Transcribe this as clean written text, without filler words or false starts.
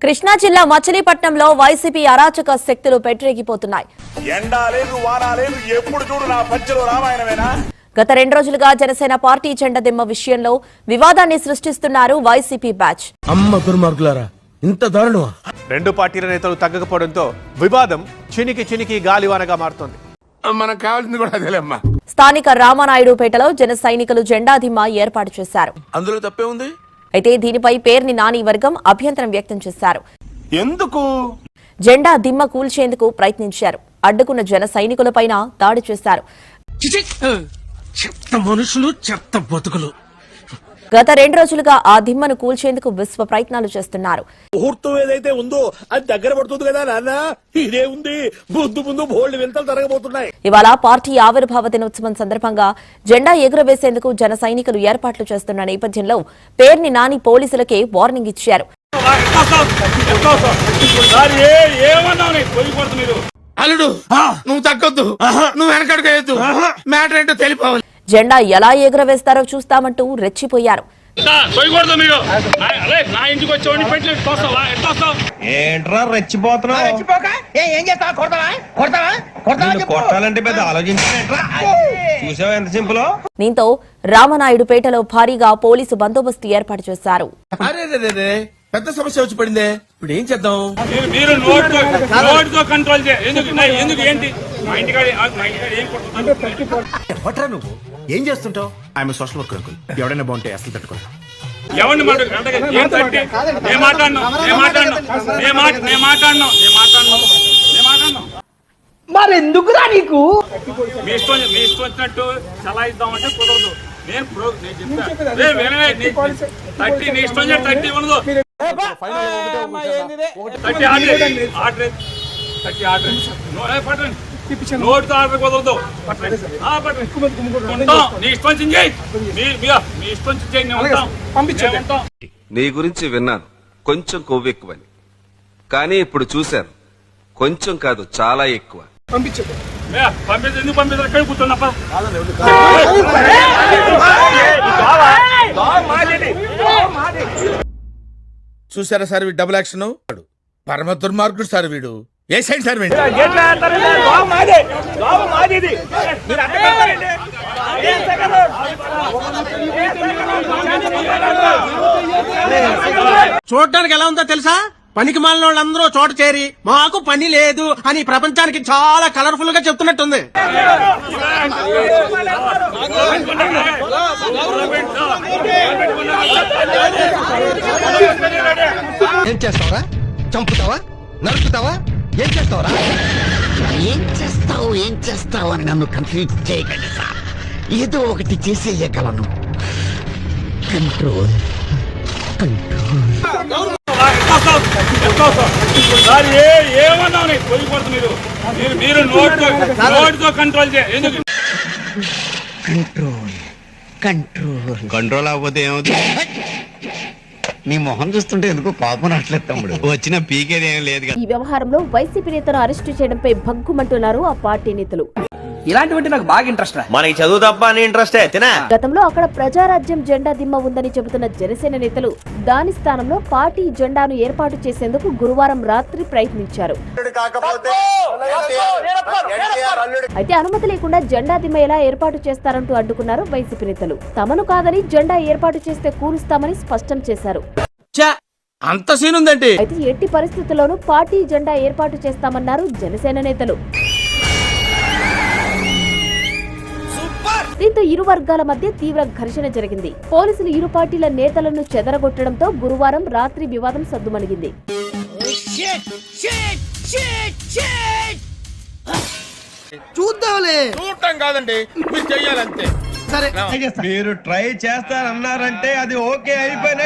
కృష్ణా జిల్లా మచిలీపట్నంలో వైసీపీ అరాచక శక్తులు పెట్టరేగిపోతున్నాయి. గత 2 రోజులుగా జనసేన పార్టీ జెండా దిమ్మ విషయంలో వివాదాన్ని సృష్టిస్తున్నారు వైసీపీ బ్యాచ్. అమ్మ దుర్మార్గులారా, ఇంత దారుణమా? రెండు పార్టీల నేతలు తగ్గకపోవడంతో వివాదం చినికి గాలివానగా మారుతోంది. మనకు కావాల్సింది కూడా అదేలేమ్మా. స్థానిక రామానాయుడుపేటలో జన సైనికులు జెండా దిమ్మ ఏర్పాటు చేశారు. అందులో తప్పే ఉంది. అయితే దీనిపై పేర్ని నాని వర్గం అభ్యంతరం వ్యక్తం చేశారు. ఎందుకు? జెండా దిమ్మ కూల్చేందుకు ప్రయత్నించారు. అడ్డుకున్న జన సైనికులపైన దాడి చేశారు. చెత్త మనుషులు, చెత్త బతుకులు. గత 2 రోజులుగా ఆ దిమ్మను కూల్చేందుకు విశ్వ ప్రయత్నాలు చేస్తున్నారు. ముహూర్తం ఏదైతే ఉందో అది దగ్గర పడుతుంది కదా నాన్న. ఇదే ఉంది, ముందు బోల్డ్ వింతలు జరగబోతున్నాయి. ఇవాళ పార్టీ ఆవిర్భావ దినోత్సవం సందర్భంగా జెండా ఎగురవేసేందుకు జన సైనికులు ఏర్పాట్లు చేస్తున్న నేపథ్యంలో పేర్ని నాని పోలీసులకే వార్నింగ్ ఇచ్చారు. అల్లుడు, నువ్వు తగ్గొద్దు, నువ్వు వెనకడుగేయద్దు, మ్యాటర్ ఏంటో తెలిపోవాలి. జెండా ఎలా ఎగురవేస్తారో చూస్తామంటూ రెచ్చిపోయారు. ఏంట్రా రెచ్చిపోతున్నావు? కొట్టాలంటే పెద్ద ఆలోచించారా? చూసావా ఎంత సింపుల్? దీంతో రామనాయుడుపేటలో భారీగా పోలీసు బందోబస్తు ఏర్పాటు చేశారు. పెద్ద సమస్య వచ్చి పడిందే, ఇప్పుడు ఏం చేద్దాం? మీరు నోటితో కంట్రోల్ ఎందుకు ఏంటి పట్రా నువ్వు ఏం చేస్తుంటావు? I'm social worker uncle. ఎవడైనా బాగుంటే అసలు తట్టుకో. ఎవరిని మరెందుకురా నీకు? మీ ఇష్టం వచ్చినట్టు చలాయిద్దామంటే కుదరదు. నేను థర్టీ నీ ఇష్టం 30 ఉండదు. 30 నోటితో ఆర్డర్ కుదరదు. నీ ఇష్టం చేయండి. నీ గురించి విన్నాను, కొంచెం కొవ్వెక్కువని. కానీ ఇప్పుడు చూశాను, కొంచెం కాదు చాలా ఎక్కువ. పంపించదు. ఎందుకు పంపిస్తారు? ఎక్కడ కూర్చున్నప్ప చూసారా సార్ వీడు డబుల్ యాక్షన్? పరమ దుర్మార్గుడు సార్ వీడు. ఏ సైడ్ సార్ వీడు? చూడటానికి ఎలా ఉందో తెలుసా? పనికి మాలిన వాళ్ళందరూ చోట చేరి మాకు పని లేదు అని ప్రపంచానికి చాలా కలర్ఫుల్ గా చెప్తున్నట్టుంది. ఏం చేస్తావరా? చంపుతావా? నరుకుతావా? ఏం చేస్తావరా? ఏం చేస్తావు అని నన్ను కన్ఫ్యూజ్ చేయకండి సార్. ఏదో ఒకటి చేసేయగలను. కంట్రోల్. ఏమన్నావు? మీరు నోటితో కంట్రోల్ ఎందుకు? కంట్రోల్ అవ్వకపోతే ఏమవుతుంది? నీ మొహం చూస్తుంటే ఎందుకు కోపం రావట్లేదు తమ్ముడు. వచ్చిన పీకేది ఏం లేదు. ఈ వ్యవహారంలో వైసీపీ నేతను అరెస్టు చేయడంపై భగ్గుమంటున్నారు ఆ పార్టీ నేతలు. ఇలాంటివంటే నాకు బాగా ఇంట్రెస్ట్. మనకి చదువు తప్ప అని ఇంట్రెస్టే తినా. గతంలో అక్కడ ప్రజారాజ్యం జెండా దిమ్మ ఉందని చెబుతున్న జనసేన నేతలు దాని స్థానంలో పార్టీ జెండాను ఏర్పాటు చేసేందుకు గురువారం రాత్రి ప్రయత్నించారు. అయితే అనుమతి లేకుండా జెండా దిమ్మ ఎలా ఏర్పాటు చేస్తారంటూ అడ్డుకున్నారు వైసీపీ నేతలు. తమను కాదని జెండా ఏర్పాటు చేస్తే కూలుస్తామని స్పష్టం చేశారు. అంత సీన్ ఉందండి. అయితే ఎట్టి పరిస్థితుల్లోనూ పార్టీ జెండా ఏర్పాటు చేస్తామన్నారు జనసేన నేతలు. దీంతో ఇరు వర్గాల మధ్య తీవ్ర ఘర్షణ జరిగింది. పోలీసులు ఇరు పార్టీల నేతలను చెదరగొట్టడంతో గురువారం రాత్రి వివాదం సద్దుమణిగింది. చూడటం కాదండి, మీరు చెయ్యాలంతే. మీరు ట్రై చేస్తారన్నారంటే అది ఓకే అయిపోయిన